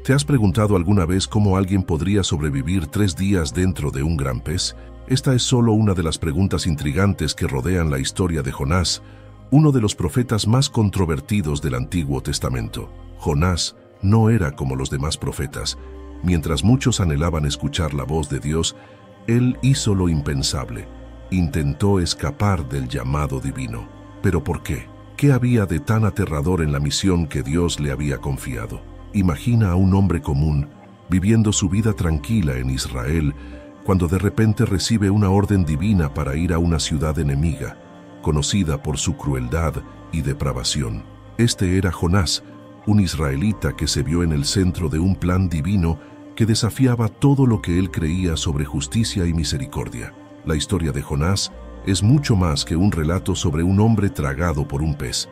¿Te has preguntado alguna vez cómo alguien podría sobrevivir 3 días dentro de un gran pez? Esta es solo una de las preguntas intrigantes que rodean la historia de Jonás, uno de los profetas más controvertidos del Antiguo Testamento. Jonás no era como los demás profetas. Mientras muchos anhelaban escuchar la voz de Dios, él hizo lo impensable. Intentó escapar del llamado divino. ¿Pero por qué? ¿Qué había de tan aterrador en la misión que Dios le había confiado? Imagina a un hombre común viviendo su vida tranquila en Israel cuando de repente recibe una orden divina para ir a una ciudad enemiga, conocida por su crueldad y depravación. Este era Jonás, un israelita que se vio en el centro de un plan divino que desafiaba todo lo que él creía sobre justicia y misericordia. La historia de Jonás es mucho más que un relato sobre un hombre tragado por un pez.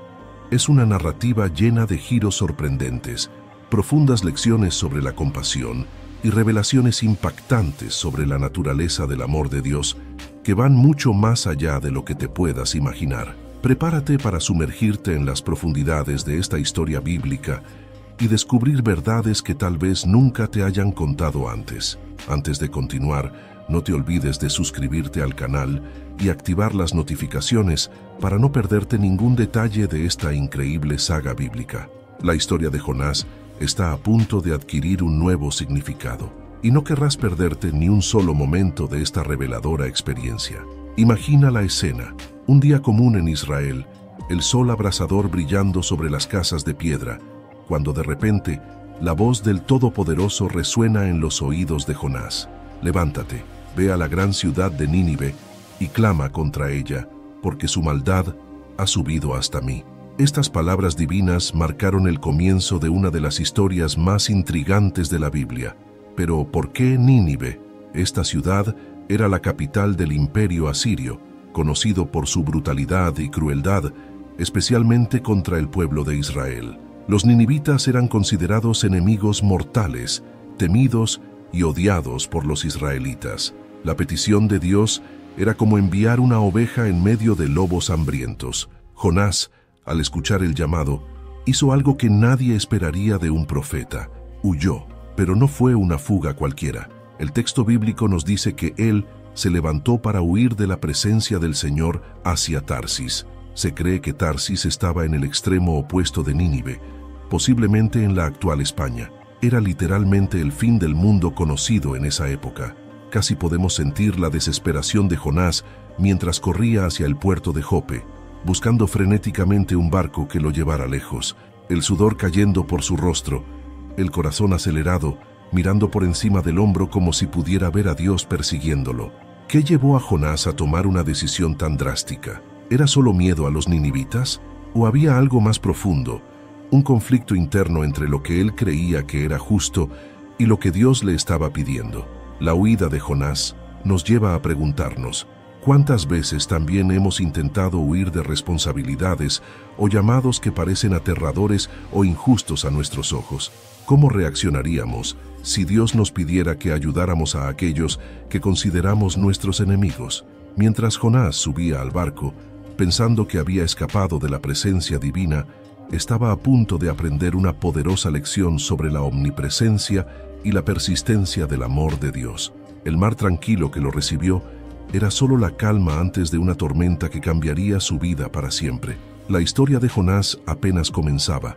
Es una narrativa llena de giros sorprendentes, profundas lecciones sobre la compasión y revelaciones impactantes sobre la naturaleza del amor de Dios que van mucho más allá de lo que te puedas imaginar. Prepárate para sumergirte en las profundidades de esta historia bíblica y descubrir verdades que tal vez nunca te hayan contado antes. Antes de continuar, no te olvides de suscribirte al canal y activar las notificaciones para no perderte ningún detalle de esta increíble saga bíblica. La historia de Jonás está a punto de adquirir un nuevo significado, y no querrás perderte ni un solo momento de esta reveladora experiencia. Imagina la escena: un día común en Israel, el sol abrasador brillando sobre las casas de piedra, cuando de repente la voz del Todopoderoso resuena en los oídos de Jonás. Levántate, ve a la gran ciudad de Nínive y clama contra ella, porque su maldad ha subido hasta mí. Estas palabras divinas marcaron el comienzo de una de las historias más intrigantes de la Biblia. Pero ¿por qué Nínive? Esta ciudad era la capital del imperio asirio, conocido por su brutalidad y crueldad, especialmente contra el pueblo de Israel. Los ninivitas eran considerados enemigos mortales, temidos y odiados por los israelitas. La petición de Dios era como enviar una oveja en medio de lobos hambrientos. Jonás, al escuchar el llamado, hizo algo que nadie esperaría de un profeta: huyó. Pero no fue una fuga cualquiera. El texto bíblico nos dice que él se levantó para huir de la presencia del Señor hacia Tarsis. Se cree que Tarsis estaba en el extremo opuesto de Nínive, posiblemente en la actual España. Era literalmente el fin del mundo conocido en esa época. Casi podemos sentir la desesperación de Jonás mientras corría hacia el puerto de Jope, buscando frenéticamente un barco que lo llevara lejos, el sudor cayendo por su rostro, el corazón acelerado, mirando por encima del hombro como si pudiera ver a Dios persiguiéndolo. ¿Qué llevó a Jonás a tomar una decisión tan drástica? ¿Era solo miedo a los ninivitas? ¿O había algo más profundo, un conflicto interno entre lo que él creía que era justo y lo que Dios le estaba pidiendo? La huida de Jonás nos lleva a preguntarnos: ¿cuántas veces también hemos intentado huir de responsabilidades o llamados que parecen aterradores o injustos a nuestros ojos? ¿Cómo reaccionaríamos si Dios nos pidiera que ayudáramos a aquellos que consideramos nuestros enemigos? Mientras Jonás subía al barco, pensando que había escapado de la presencia divina, estaba a punto de aprender una poderosa lección sobre la omnipresencia y la persistencia del amor de Dios. El mar tranquilo que lo recibió era solo la calma antes de una tormenta que cambiaría su vida para siempre. La historia de Jonás apenas comenzaba,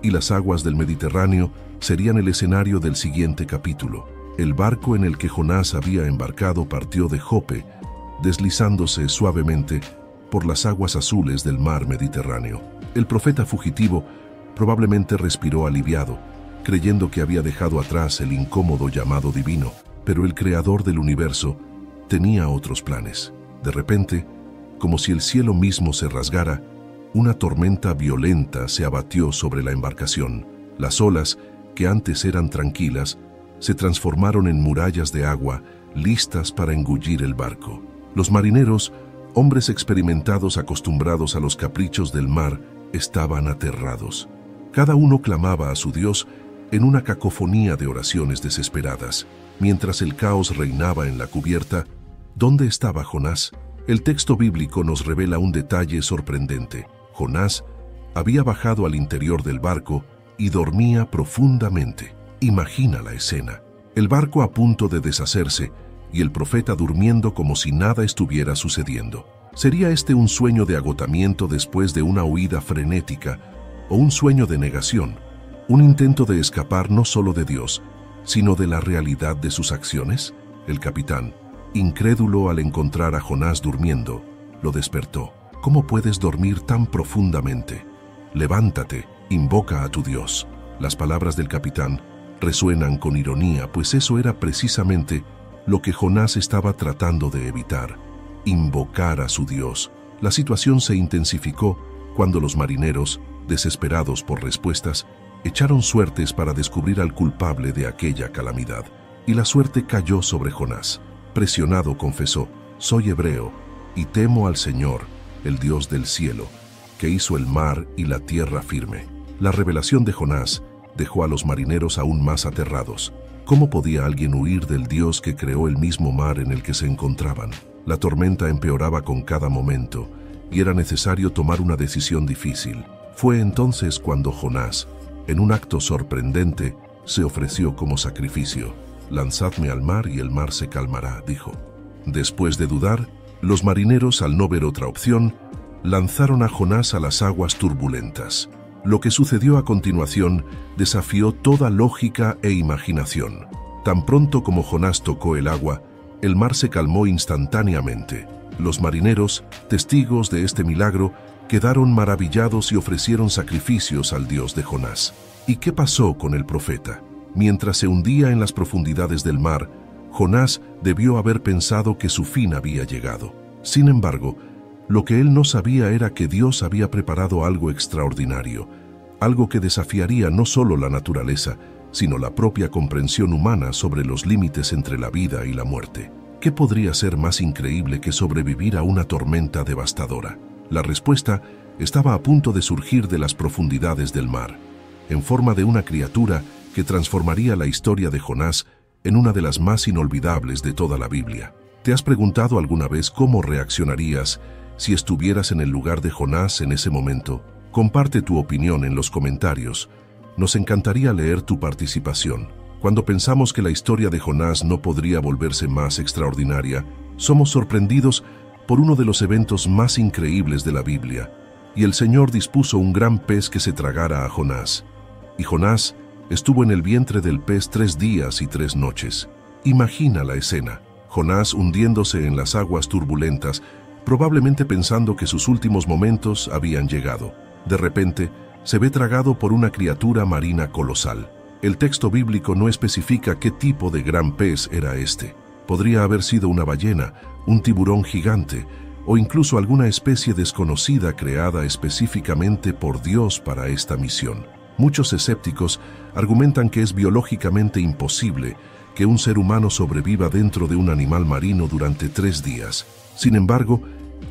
y las aguas del Mediterráneo serían el escenario del siguiente capítulo. El barco en el que Jonás había embarcado partió de Jope, deslizándose suavemente por las aguas azules del mar Mediterráneo. El profeta fugitivo probablemente respiró aliviado, creyendo que había dejado atrás el incómodo llamado divino, pero el creador del universo tenía otros planes. De repente, como si el cielo mismo se rasgara, una tormenta violenta se abatió sobre la embarcación. Las olas, que antes eran tranquilas, se transformaron en murallas de agua listas para engullir el barco. Los marineros, hombres experimentados acostumbrados a los caprichos del mar, estaban aterrados. Cada uno clamaba a su Dios en una cacofonía de oraciones desesperadas. Mientras el caos reinaba en la cubierta, ¿dónde estaba Jonás? El texto bíblico nos revela un detalle sorprendente. Jonás había bajado al interior del barco y dormía profundamente. Imagina la escena. El barco a punto de deshacerse y el profeta durmiendo como si nada estuviera sucediendo. ¿Sería este un sueño de agotamiento después de una huida frenética o un sueño de negación? ¿Un intento de escapar no solo de Dios, sino de la realidad de sus acciones? El capitán, incrédulo al encontrar a Jonás durmiendo, lo despertó. ¿Cómo puedes dormir tan profundamente? Levántate, invoca a tu Dios. Las palabras del capitán resuenan con ironía, pues eso era precisamente lo que Jonás estaba tratando de evitar: invocar a su Dios. La situación se intensificó cuando los marineros, desesperados por respuestas, echaron suertes para descubrir al culpable de aquella calamidad. Y la suerte cayó sobre Jonás. Presionado confesó: «Soy hebreo y temo al Señor, el Dios del cielo, que hizo el mar y la tierra firme». La revelación de Jonás dejó a los marineros aún más aterrados. ¿Cómo podía alguien huir del Dios que creó el mismo mar en el que se encontraban? La tormenta empeoraba con cada momento y era necesario tomar una decisión difícil. Fue entonces cuando Jonás, en un acto sorprendente, se ofreció como sacrificio. «Lanzadme al mar y el mar se calmará», dijo. Después de dudar, los marineros, al no ver otra opción, lanzaron a Jonás a las aguas turbulentas. Lo que sucedió a continuación desafió toda lógica e imaginación. Tan pronto como Jonás tocó el agua, el mar se calmó instantáneamente. Los marineros, testigos de este milagro, quedaron maravillados y ofrecieron sacrificios al Dios de Jonás. ¿Y qué pasó con el profeta? Mientras se hundía en las profundidades del mar, Jonás debió haber pensado que su fin había llegado. Sin embargo, lo que él no sabía era que Dios había preparado algo extraordinario, algo que desafiaría no solo la naturaleza, sino la propia comprensión humana sobre los límites entre la vida y la muerte. ¿Qué podría ser más increíble que sobrevivir a una tormenta devastadora? La respuesta estaba a punto de surgir de las profundidades del mar, en forma de una criatura que transformaría la historia de Jonás en una de las más inolvidables de toda la Biblia. ¿Te has preguntado alguna vez cómo reaccionarías si estuvieras en el lugar de Jonás en ese momento? Comparte tu opinión en los comentarios. Nos encantaría leer tu participación. Cuando pensamos que la historia de Jonás no podría volverse más extraordinaria, somos sorprendidos por uno de los eventos más increíbles de la Biblia. Y el Señor dispuso un gran pez que se tragara a Jonás. Y Jonás estuvo en el vientre del pez 3 días y 3 noches. Imagina la escena: Jonás hundiéndose en las aguas turbulentas, probablemente pensando que sus últimos momentos habían llegado. De repente, se ve tragado por una criatura marina colosal. El texto bíblico no especifica qué tipo de gran pez era este. Podría haber sido una ballena, un tiburón gigante, o incluso alguna especie desconocida creada específicamente por Dios para esta misión. Muchos escépticos argumentan que es biológicamente imposible que un ser humano sobreviva dentro de un animal marino durante 3 días. Sin embargo,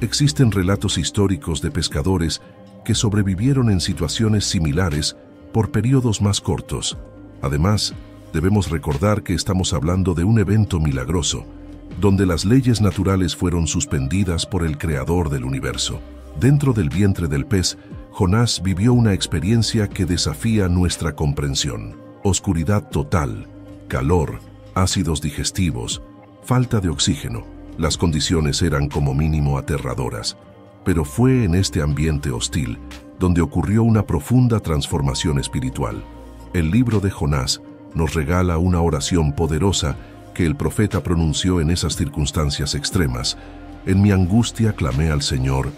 existen relatos históricos de pescadores que sobrevivieron en situaciones similares por periodos más cortos. Además, debemos recordar que estamos hablando de un evento milagroso, donde las leyes naturales fueron suspendidas por el Creador del universo. Dentro del vientre del pez, Jonás vivió una experiencia que desafía nuestra comprensión. Oscuridad total, calor, ácidos digestivos, falta de oxígeno. Las condiciones eran como mínimo aterradoras, pero fue en este ambiente hostil donde ocurrió una profunda transformación espiritual. El libro de Jonás nos regala una oración poderosa que el profeta pronunció en esas circunstancias extremas. «En mi angustia clamé al Señor,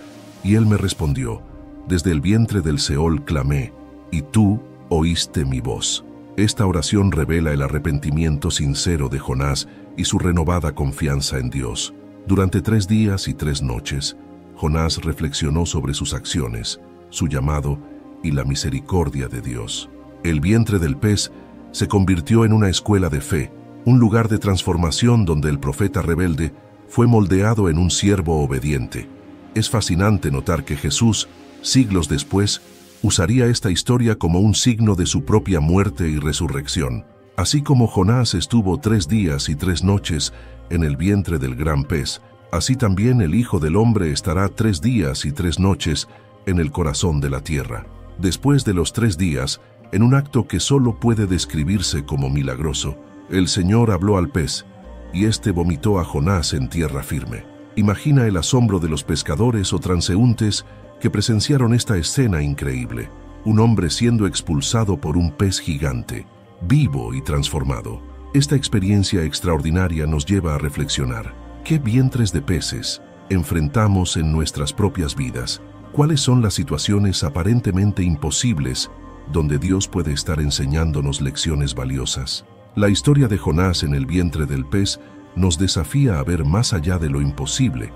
y Él me respondió. Desde el vientre del Seol clamé, y tú oíste mi voz». Esta oración revela el arrepentimiento sincero de Jonás y su renovada confianza en Dios. Durante 3 días y 3 noches, Jonás reflexionó sobre sus acciones, su llamado y la misericordia de Dios. El vientre del pez se convirtió en una escuela de fe, un lugar de transformación donde el profeta rebelde fue moldeado en un siervo obediente. Es fascinante notar que Jesús, siglos después, usaría esta historia como un signo de su propia muerte y resurrección. Así como Jonás estuvo 3 días y 3 noches en el vientre del gran pez, así también el Hijo del Hombre estará 3 días y 3 noches en el corazón de la tierra. Después de los 3 días, En un acto que solo puede describirse como milagroso, el Señor habló al pez, y éste vomitó a Jonás en tierra firme. Imagina el asombro de los pescadores o transeúntes que presenciaron esta escena increíble. Un hombre siendo expulsado por un pez gigante, vivo y transformado. Esta experiencia extraordinaria nos lleva a reflexionar. ¿Qué vientres de peces enfrentamos en nuestras propias vidas? ¿Cuáles son las situaciones aparentemente imposibles donde Dios puede estar enseñándonos lecciones valiosas? La historia de Jonás en el vientre del pez nos desafía a ver más allá de lo imposible,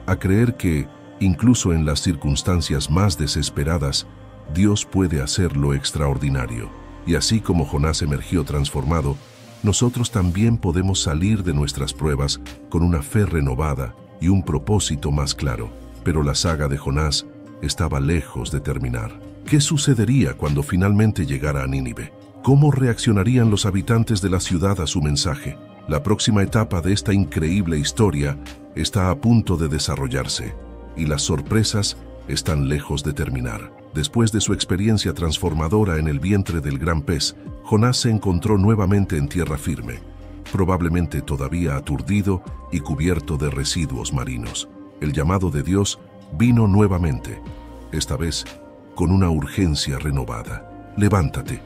a creer que, incluso en las circunstancias más desesperadas, Dios puede hacer lo extraordinario. Y así como Jonás emergió transformado, nosotros también podemos salir de nuestras pruebas con una fe renovada y un propósito más claro. Pero la saga de Jonás estaba lejos de terminar. ¿Qué sucedería cuando finalmente llegara a Nínive? ¿Cómo reaccionarían los habitantes de la ciudad a su mensaje? La próxima etapa de esta increíble historia está a punto de desarrollarse, y las sorpresas están lejos de terminar. Después de su experiencia transformadora en el vientre del gran pez, Jonás se encontró nuevamente en tierra firme, probablemente todavía aturdido y cubierto de residuos marinos. El llamado de Dios vino nuevamente, esta vez con una urgencia renovada. Levántate,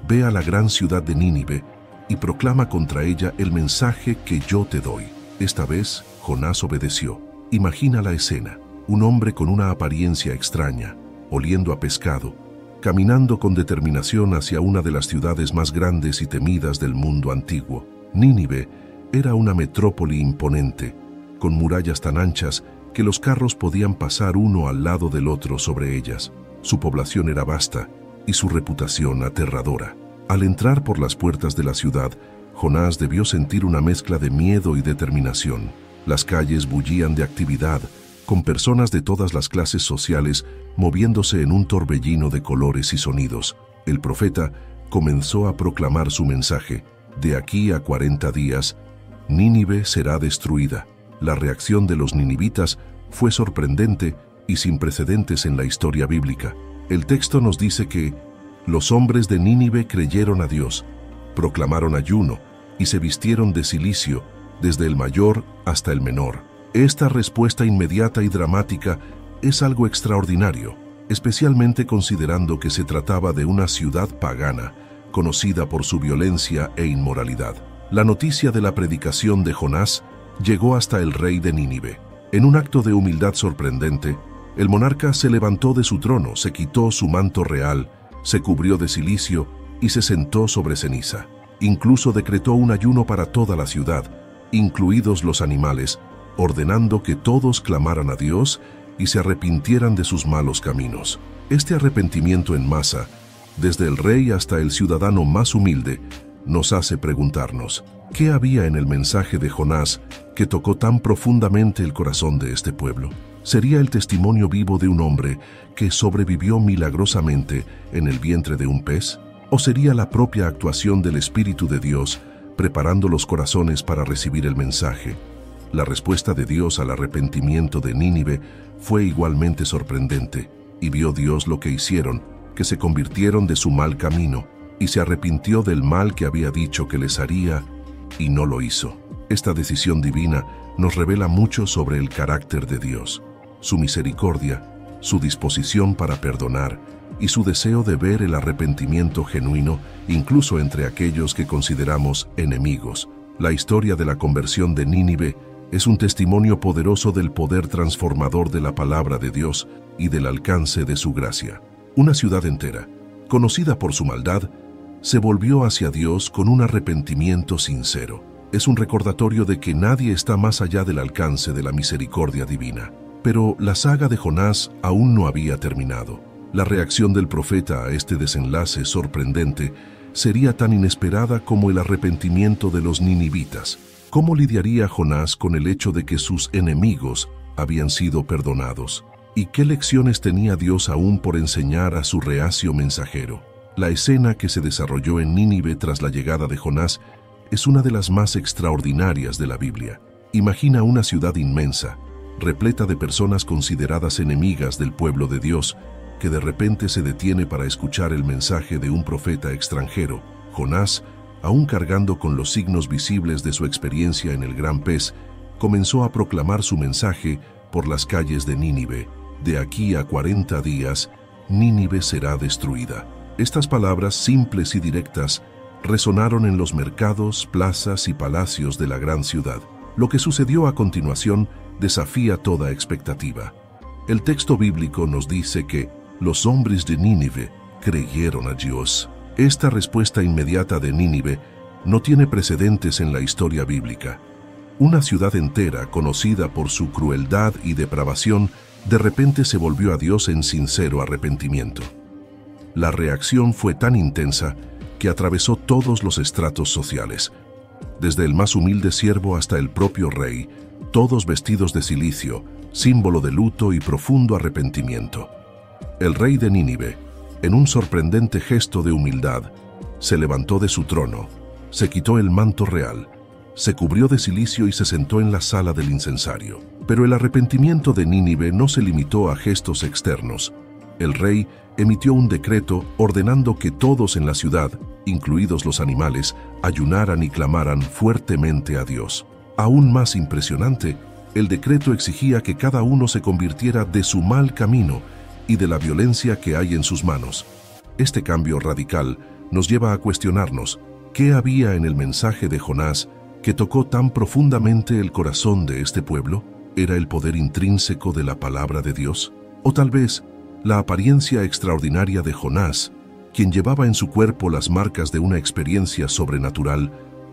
ve a la gran ciudad de Nínive y proclama contra ella el mensaje que yo te doy. Esta vez, Jonás obedeció. Imagina la escena: un hombre con una apariencia extraña, oliendo a pescado, caminando con determinación hacia una de las ciudades más grandes y temidas del mundo antiguo. Nínive era una metrópoli imponente, con murallas tan anchas que los carros podían pasar uno al lado del otro sobre ellas. Su población era vasta y su reputación aterradora. Al entrar por las puertas de la ciudad, Jonás debió sentir una mezcla de miedo y determinación. Las calles bullían de actividad, con personas de todas las clases sociales moviéndose en un torbellino de colores y sonidos. El profeta comenzó a proclamar su mensaje: de aquí a 40 días, Nínive será destruida. La reacción de los ninivitas fue sorprendente y sin precedentes en la historia bíblica. El texto nos dice que los hombres de Nínive creyeron a Dios, proclamaron ayuno y se vistieron de cilicio, desde el mayor hasta el menor. Esta respuesta inmediata y dramática es algo extraordinario, especialmente considerando que se trataba de una ciudad pagana, conocida por su violencia e inmoralidad. La noticia de la predicación de Jonás llegó hasta el rey de Nínive. En un acto de humildad sorprendente, el monarca se levantó de su trono, se quitó su manto real, se cubrió de cilicio y se sentó sobre ceniza. Incluso decretó un ayuno para toda la ciudad, incluidos los animales, ordenando que todos clamaran a Dios y se arrepintieran de sus malos caminos. Este arrepentimiento en masa, desde el rey hasta el ciudadano más humilde, nos hace preguntarnos: ¿qué había en el mensaje de Jonás que tocó tan profundamente el corazón de este pueblo? ¿Sería el testimonio vivo de un hombre que sobrevivió milagrosamente en el vientre de un pez? ¿O sería la propia actuación del Espíritu de Dios preparando los corazones para recibir el mensaje? La respuesta de Dios al arrepentimiento de Nínive fue igualmente sorprendente, y vio Dios lo que hicieron, que se convirtieron de su mal camino, y se arrepintió del mal que había dicho que les haría, y no lo hizo. Esta decisión divina nos revela mucho sobre el carácter de Dios, su misericordia, su disposición para perdonar y su deseo de ver el arrepentimiento genuino incluso entre aquellos que consideramos enemigos. La historia de la conversión de Nínive es un testimonio poderoso del poder transformador de la palabra de Dios y del alcance de su gracia. Una ciudad entera, conocida por su maldad, se volvió hacia Dios con un arrepentimiento sincero. Es un recordatorio de que nadie está más allá del alcance de la misericordia divina. Pero la saga de Jonás aún no había terminado. La reacción del profeta a este desenlace sorprendente sería tan inesperada como el arrepentimiento de los ninivitas. ¿Cómo lidiaría Jonás con el hecho de que sus enemigos habían sido perdonados? ¿Y qué lecciones tenía Dios aún por enseñar a su reacio mensajero? La escena que se desarrolló en Nínive tras la llegada de Jonás es una de las más extraordinarias de la Biblia. Imagina una ciudad inmensa, repleta de personas consideradas enemigas del pueblo de Dios, que de repente se detiene para escuchar el mensaje de un profeta extranjero. Jonás, aún cargando con los signos visibles de su experiencia en el gran pez, comenzó a proclamar su mensaje por las calles de Nínive. De aquí a 40 días, Nínive será destruida. Estas palabras simples y directas resonaron en los mercados, plazas y palacios de la gran ciudad. Lo que sucedió a continuación desafía toda expectativa. El texto bíblico nos dice que los hombres de Nínive creyeron a Dios. Esta respuesta inmediata de Nínive no tiene precedentes en la historia bíblica. Una ciudad entera, conocida por su crueldad y depravación, de repente se volvió a Dios en sincero arrepentimiento. La reacción fue tan intensa que atravesó todos los estratos sociales, desde el más humilde siervo hasta el propio rey, todos vestidos de cilicio, símbolo de luto y profundo arrepentimiento. El rey de Nínive, en un sorprendente gesto de humildad, se levantó de su trono, se quitó el manto real, se cubrió de cilicio y se sentó en la sala del incensario. Pero el arrepentimiento de Nínive no se limitó a gestos externos. El rey emitió un decreto ordenando que todos en la ciudad, incluidos los animales, ayunaran y clamaran fuertemente a Dios. Aún más impresionante, el decreto exigía que cada uno se convirtiera de su mal camino y de la violencia que hay en sus manos. Este cambio radical nos lleva a cuestionarnos qué había en el mensaje de Jonás que tocó tan profundamente el corazón de este pueblo. ¿Era el poder intrínseco de la palabra de Dios? ¿O tal vez la apariencia extraordinaria de Jonás, quien llevaba en su cuerpo las marcas de una experiencia sobrenatural,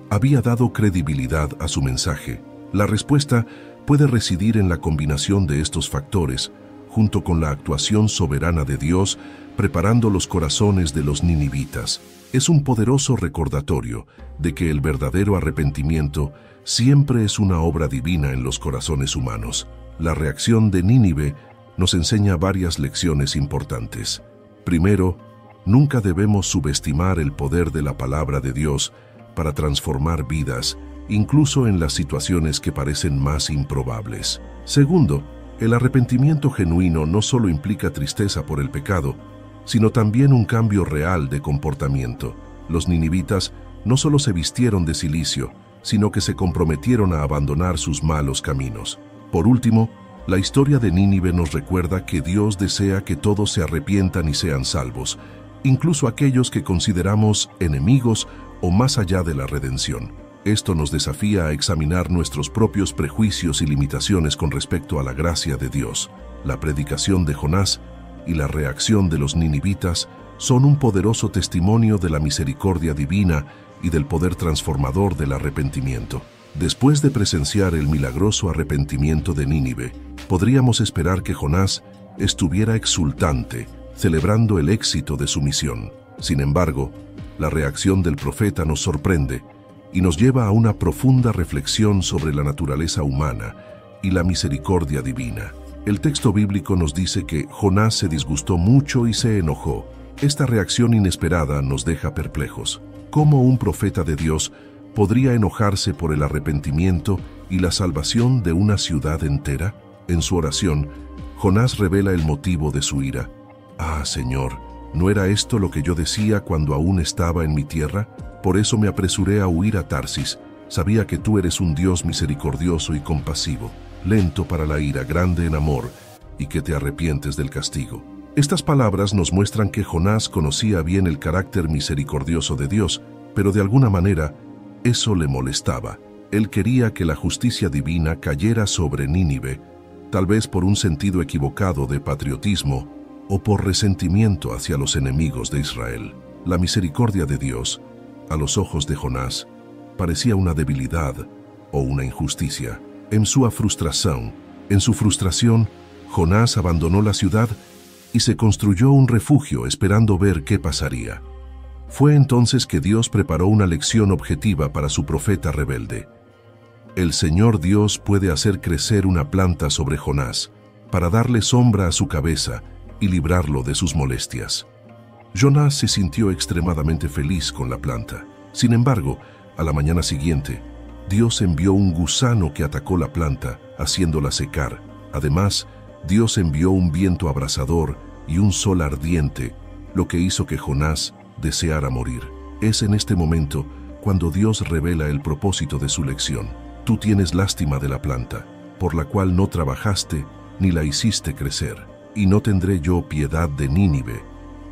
había dado credibilidad a su mensaje? La respuesta puede residir en la combinación de estos factores, junto con la actuación soberana de Dios, preparando los corazones de los ninivitas. Es un poderoso recordatorio de que el verdadero arrepentimiento siempre es una obra divina en los corazones humanos. La reacción de Nínive nos enseña varias lecciones importantes. Primero, nunca debemos subestimar el poder de la palabra de Dios para transformar vidas, incluso en las situaciones que parecen más improbables. Segundo, el arrepentimiento genuino no solo implica tristeza por el pecado, sino también un cambio real de comportamiento. Los ninivitas no solo se vistieron de cilicio, sino que se comprometieron a abandonar sus malos caminos. Por último, la historia de Nínive nos recuerda que Dios desea que todos se arrepientan y sean salvos, incluso aquellos que consideramos enemigos o más allá de la redención. Esto nos desafía a examinar nuestros propios prejuicios y limitaciones con respecto a la gracia de Dios. La predicación de Jonás y la reacción de los ninivitas son un poderoso testimonio de la misericordia divina y del poder transformador del arrepentimiento. Después de presenciar el milagroso arrepentimiento de Nínive, podríamos esperar que Jonás estuviera exultante, celebrando el éxito de su misión. Sin embargo, la reacción del profeta nos sorprende y nos lleva a una profunda reflexión sobre la naturaleza humana y la misericordia divina. El texto bíblico nos dice que Jonás se disgustó mucho y se enojó. Esta reacción inesperada nos deja perplejos. ¿Cómo un profeta de Dios podría enojarse por el arrepentimiento y la salvación de una ciudad entera? En su oración, Jonás revela el motivo de su ira. «Ah, Señor, ¿no era esto lo que yo decía cuando aún estaba en mi tierra? Por eso me apresuré a huir a Tarsis. Sabía que tú eres un Dios misericordioso y compasivo, lento para la ira, grande en amor, y que te arrepientes del castigo». Estas palabras nos muestran que Jonás conocía bien el carácter misericordioso de Dios, pero de alguna manera eso le molestaba. Él quería que la justicia divina cayera sobre Nínive, tal vez por un sentido equivocado de patriotismo o por resentimiento hacia los enemigos de Israel. La misericordia de Dios, a los ojos de Jonás, parecía una debilidad o una injusticia. En su frustración, Jonás abandonó la ciudad y se construyó un refugio esperando ver qué pasaría. Fue entonces que Dios preparó una lección objetiva para su profeta rebelde. El Señor Dios puede hacer crecer una planta sobre Jonás para darle sombra a su cabeza y librarlo de sus molestias. Jonás se sintió extremadamente feliz con la planta. Sin embargo, a la mañana siguiente, Dios envió un gusano que atacó la planta, haciéndola secar. Además, Dios envió un viento abrasador y un sol ardiente, lo que hizo que Jonás deseara morir. Es en este momento cuando Dios revela el propósito de su lección. Tú tienes lástima de la planta, por la cual no trabajaste ni la hiciste crecer, y no tendré yo piedad de Nínive,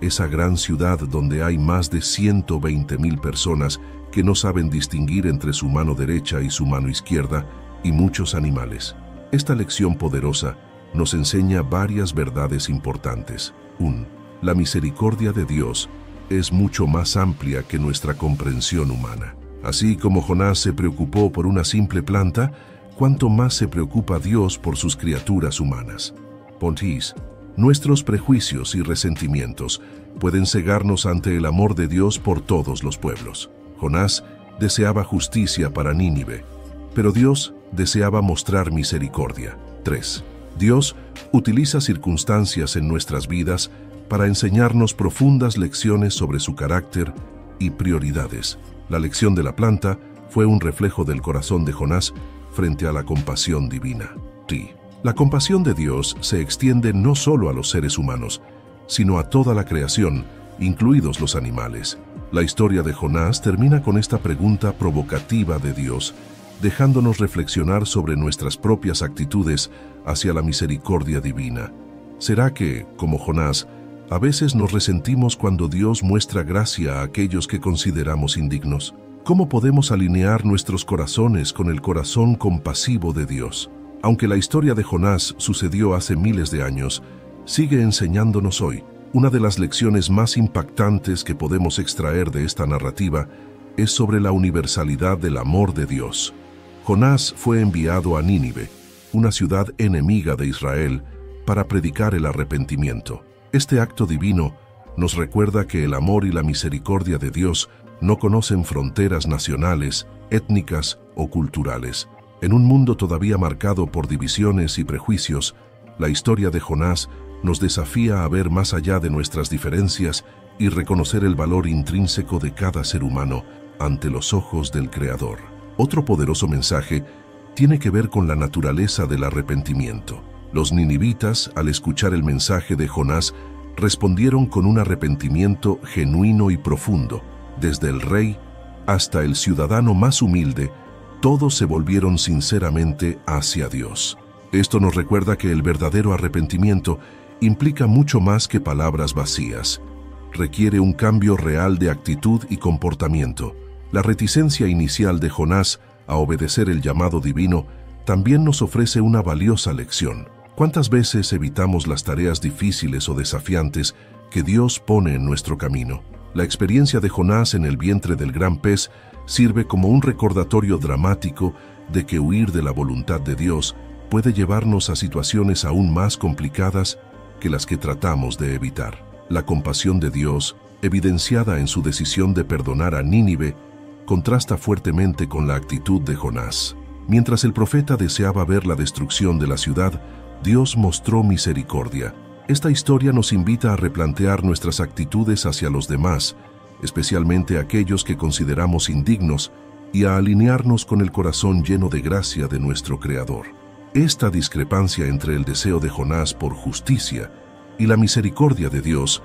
esa gran ciudad donde hay más de 120,000 personas que no saben distinguir entre su mano derecha y su mano izquierda, y muchos animales. Esta lección poderosa nos enseña varias verdades importantes. 1. La misericordia de Dios es mucho más amplia que nuestra comprensión humana. Así como Jonás se preocupó por una simple planta, cuánto más se preocupa Dios por sus criaturas humanas. Pontis, nuestros prejuicios y resentimientos pueden cegarnos ante el amor de Dios por todos los pueblos. Jonás deseaba justicia para Nínive, pero Dios deseaba mostrar misericordia. 3. Dios utiliza circunstancias en nuestras vidas para enseñarnos profundas lecciones sobre su carácter y prioridades. La lección de la planta fue un reflejo del corazón de Jonás frente a la compasión divina. Sí. La compasión de Dios se extiende no solo a los seres humanos, sino a toda la creación, incluidos los animales. La historia de Jonás termina con esta pregunta provocativa de Dios, dejándonos reflexionar sobre nuestras propias actitudes hacia la misericordia divina. ¿Será que, como Jonás, a veces nos resentimos cuando Dios muestra gracia a aquellos que consideramos indignos? ¿Cómo podemos alinear nuestros corazones con el corazón compasivo de Dios? Aunque la historia de Jonás sucedió hace miles de años, sigue enseñándonos hoy. Una de las lecciones más impactantes que podemos extraer de esta narrativa es sobre la universalidad del amor de Dios. Jonás fue enviado a Nínive, una ciudad enemiga de Israel, para predicar el arrepentimiento. Este acto divino nos recuerda que el amor y la misericordia de Dios no conocen fronteras nacionales, étnicas o culturales. En un mundo todavía marcado por divisiones y prejuicios, la historia de Jonás nos desafía a ver más allá de nuestras diferencias y reconocer el valor intrínseco de cada ser humano ante los ojos del Creador. Otro poderoso mensaje tiene que ver con la naturaleza del arrepentimiento. Los ninivitas, al escuchar el mensaje de Jonás, respondieron con un arrepentimiento genuino y profundo. Desde el rey hasta el ciudadano más humilde, todos se volvieron sinceramente hacia Dios. Esto nos recuerda que el verdadero arrepentimiento implica mucho más que palabras vacías. Requiere un cambio real de actitud y comportamiento. La reticencia inicial de Jonás a obedecer el llamado divino también nos ofrece una valiosa lección. ¿Cuántas veces evitamos las tareas difíciles o desafiantes que Dios pone en nuestro camino? La experiencia de Jonás en el vientre del gran pez sirve como un recordatorio dramático de que huir de la voluntad de Dios puede llevarnos a situaciones aún más complicadas que las que tratamos de evitar. La compasión de Dios, evidenciada en su decisión de perdonar a Nínive, contrasta fuertemente con la actitud de Jonás. Mientras el profeta deseaba ver la destrucción de la ciudad, Dios mostró misericordia. Esta historia nos invita a replantear nuestras actitudes hacia los demás, especialmente aquellos que consideramos indignos, y a alinearnos con el corazón lleno de gracia de nuestro Creador. Esta discrepancia entre el deseo de Jonás por justicia y la misericordia de Dios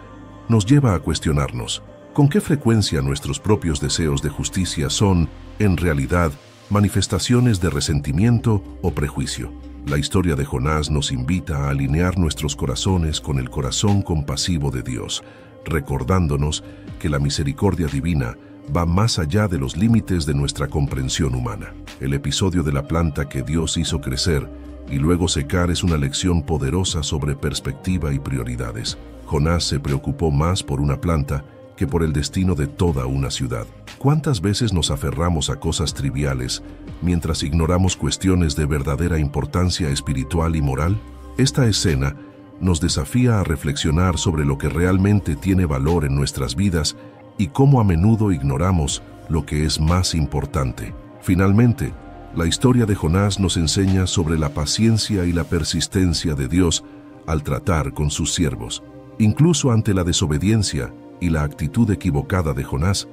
nos lleva a cuestionarnos, ¿con qué frecuencia nuestros propios deseos de justicia son, en realidad, manifestaciones de resentimiento o prejuicio? La historia de Jonás nos invita a alinear nuestros corazones con el corazón compasivo de Dios, recordándonos que la misericordia divina va más allá de los límites de nuestra comprensión humana. El episodio de la planta que Dios hizo crecer y luego secar es una lección poderosa sobre perspectiva y prioridades. Jonás se preocupó más por una planta que por el destino de toda una ciudad. ¿Cuántas veces nos aferramos a cosas triviales mientras ignoramos cuestiones de verdadera importancia espiritual y moral? Esta escena nos desafía a reflexionar sobre lo que realmente tiene valor en nuestras vidas y cómo a menudo ignoramos lo que es más importante. Finalmente, la historia de Jonás nos enseña sobre la paciencia y la persistencia de Dios al tratar con sus siervos. Incluso ante la desobediencia y la actitud equivocada de Jonás,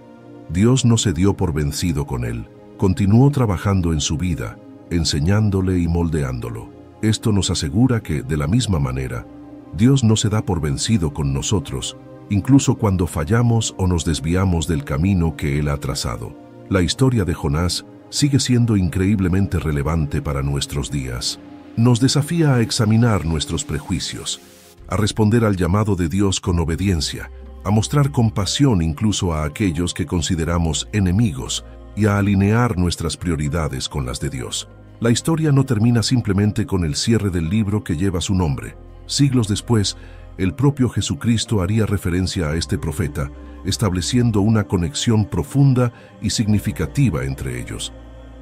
Dios no se dio por vencido con él. Continuó trabajando en su vida, enseñándole y moldeándolo. Esto nos asegura que, de la misma manera, Dios no se da por vencido con nosotros, incluso cuando fallamos o nos desviamos del camino que Él ha trazado. La historia de Jonás sigue siendo increíblemente relevante para nuestros días. Nos desafía a examinar nuestros prejuicios, a responder al llamado de Dios con obediencia, a mostrar compasión incluso a aquellos que consideramos enemigos y a alinear nuestras prioridades con las de Dios. La historia no termina simplemente con el cierre del libro que lleva su nombre. Siglos después, el propio Jesucristo haría referencia a este profeta, estableciendo una conexión profunda y significativa entre ellos.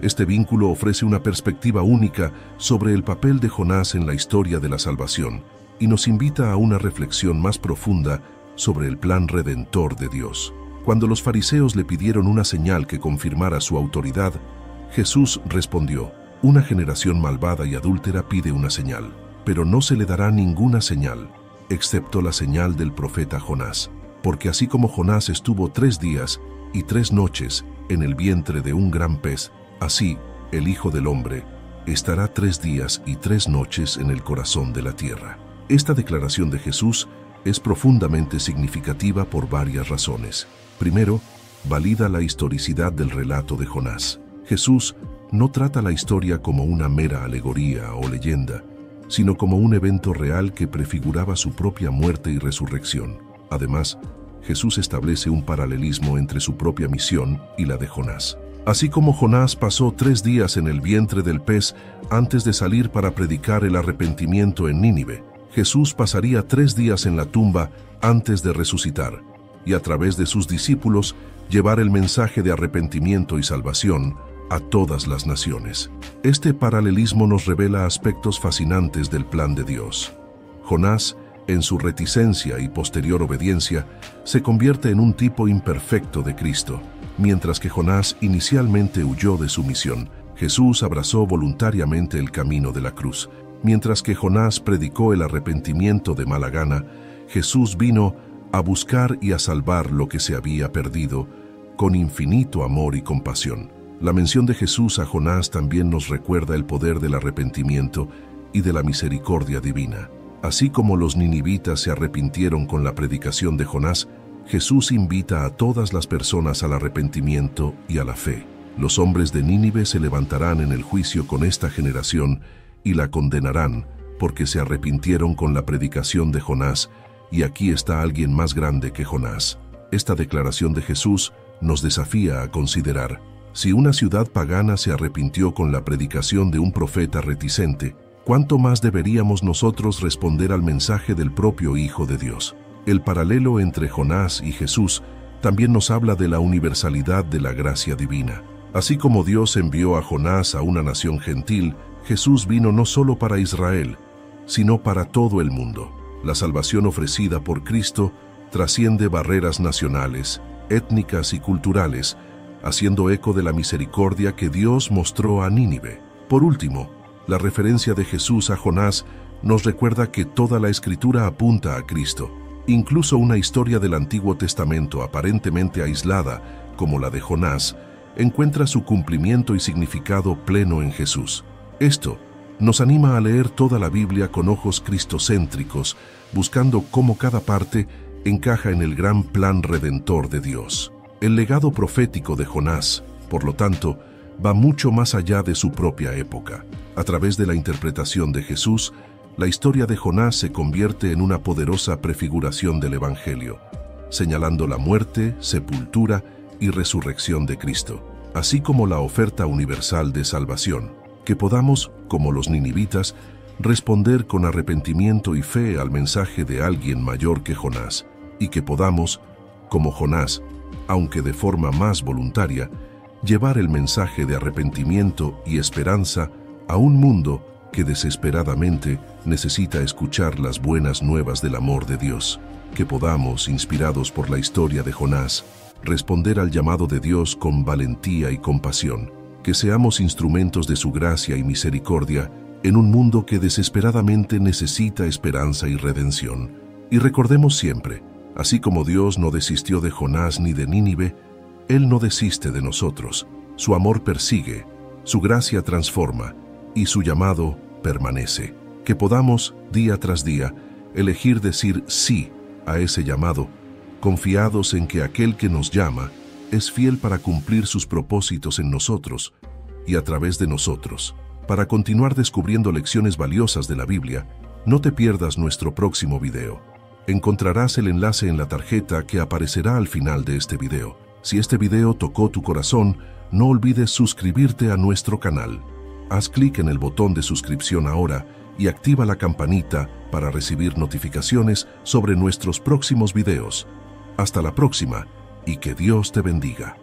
Este vínculo ofrece una perspectiva única sobre el papel de Jonás en la historia de la salvación y nos invita a una reflexión más profunda sobre el plan redentor de Dios. Cuando los fariseos le pidieron una señal que confirmara su autoridad, Jesús respondió: «Una generación malvada y adúltera pide una señal, pero no se le dará ninguna señal, excepto la señal del profeta Jonás. Porque así como Jonás estuvo 3 días y 3 noches en el vientre de un gran pez, así el Hijo del Hombre estará 3 días y 3 noches en el corazón de la tierra». Esta declaración de Jesús es profundamente significativa por varias razones. Primero, valida la historicidad del relato de Jonás. Jesús no trata la historia como una mera alegoría o leyenda, sino como un evento real que prefiguraba su propia muerte y resurrección. Además, Jesús establece un paralelismo entre su propia misión y la de Jonás. Así como Jonás pasó 3 días en el vientre del pez antes de salir para predicar el arrepentimiento en Nínive, Jesús pasaría 3 días en la tumba antes de resucitar y a través de sus discípulos llevar el mensaje de arrepentimiento y salvación a todas las naciones. Este paralelismo nos revela aspectos fascinantes del plan de Dios. Jonás, en su reticencia y posterior obediencia, se convierte en un tipo imperfecto de Cristo. Mientras que Jonás inicialmente huyó de su misión, Jesús abrazó voluntariamente el camino de la cruz. Mientras que Jonás predicó el arrepentimiento de mala gana, Jesús vino a buscar y a salvar lo que se había perdido, con infinito amor y compasión. La mención de Jesús a Jonás también nos recuerda el poder del arrepentimiento y de la misericordia divina. Así como los ninivitas se arrepintieron con la predicación de Jonás, Jesús invita a todas las personas al arrepentimiento y a la fe. Los hombres de Nínive se levantarán en el juicio con esta generación y la condenarán porque se arrepintieron con la predicación de Jonás, y aquí está alguien más grande que Jonás. Esta declaración de Jesús nos desafía a considerar: si una ciudad pagana se arrepintió con la predicación de un profeta reticente, ¿cuánto más deberíamos nosotros responder al mensaje del propio Hijo de Dios? El paralelo entre Jonás y Jesús también nos habla de la universalidad de la gracia divina. Así como Dios envió a Jonás a una nación gentil, Jesús vino no solo para Israel, sino para todo el mundo. La salvación ofrecida por Cristo trasciende barreras nacionales, étnicas y culturales, haciendo eco de la misericordia que Dios mostró a Nínive. Por último, la referencia de Jesús a Jonás nos recuerda que toda la Escritura apunta a Cristo. Incluso una historia del Antiguo Testamento aparentemente aislada, como la de Jonás, encuentra su cumplimiento y significado pleno en Jesús. Esto nos anima a leer toda la Biblia con ojos cristocéntricos, buscando cómo cada parte encaja en el gran plan redentor de Dios. El legado profético de Jonás, por lo tanto, va mucho más allá de su propia época. A través de la interpretación de Jesús, la historia de Jonás se convierte en una poderosa prefiguración del Evangelio, señalando la muerte, sepultura y resurrección de Cristo, así como la oferta universal de salvación. Que podamos, como los ninivitas, responder con arrepentimiento y fe al mensaje de alguien mayor que Jonás, y que podamos, como Jonás, aunque de forma más voluntaria, llevar el mensaje de arrepentimiento y esperanza a un mundo que desesperadamente necesita escuchar las buenas nuevas del amor de Dios. Que podamos, inspirados por la historia de Jonás, responder al llamado de Dios con valentía y compasión. Que seamos instrumentos de su gracia y misericordia en un mundo que desesperadamente necesita esperanza y redención. Y recordemos siempre, así como Dios no desistió de Jonás ni de Nínive, Él no desiste de nosotros. Su amor persigue, su gracia transforma y su llamado permanece. Que podamos, día tras día, elegir decir sí a ese llamado, confiados en que aquel que nos llama es fiel para cumplir sus propósitos en nosotros y a través de nosotros. Para continuar descubriendo lecciones valiosas de la Biblia, no te pierdas nuestro próximo video. Encontrarás el enlace en la tarjeta que aparecerá al final de este video. Si este video tocó tu corazón, no olvides suscribirte a nuestro canal. Haz clic en el botón de suscripción ahora y activa la campanita para recibir notificaciones sobre nuestros próximos videos. Hasta la próxima y que Dios te bendiga.